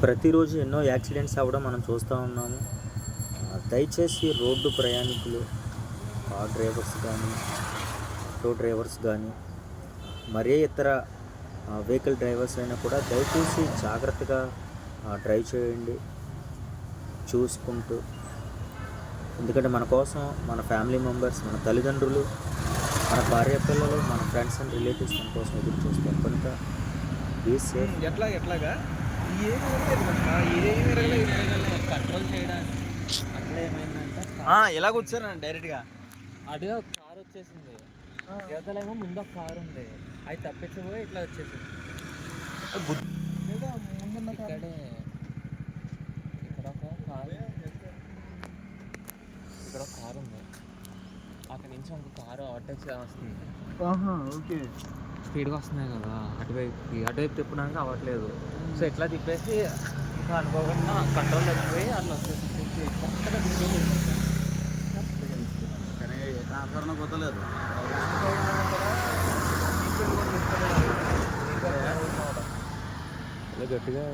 ప్రతిరోజు ఎన్నో యాక్సిడెంట్స్ అవ్వడం మనం చూస్తూ ఉన్నాము. దయచేసి రోడ్డు ప్రయాణికులు, కార్ డ్రైవర్స్ కానీ, ఆటో డ్రైవర్స్ కానీ, మరే ఇతర వెహికల్ డ్రైవర్స్ అయినా కూడా దయచేసి జాగ్రత్తగా డ్రైవ్ చేయండి చూసుకుంటూ. ఎందుకంటే మన కోసం మన ఫ్యామిలీ మెంబర్స్, మన తల్లిదండ్రులు, మన భార్య పిల్లలు, మన ఫ్రెండ్స్ అండ్ రిలేటివ్స్ మన కోసం ఎదురు చూస్తారు కనుక బీ సేఫ్. ఎట్లాగా కంట్రోల్ చేయడానికి అట్లా ఏమైందంటే ఎలాగ వచ్చారండి డైరెక్ట్గా అదే ఒక కారు వచ్చేసింది, యువతలేమో ముందు ఒక కారు ఉంది, అది తప్పించబోయి ఇట్లా వచ్చేసింది. ఇక్కడే ఇక్కడ ఒక కారు ఉంది, అక్కడి నుంచి ఇంకో కారు ఓవర్టేక్ వస్తుంది. ఓకే స్పీడ్గా వస్తున్నాయి కదా, అటువైపు తిప్పడానికి అవ్వట్లేదు. సో ఇట్లా తిప్పేసి ఇంకా అనుకోకుండా కంట్రోల్ తగ్గిపోయి అట్లా వచ్చేసి ట్రాన్స్ఫర్ పోతలేదు. గట్టిగా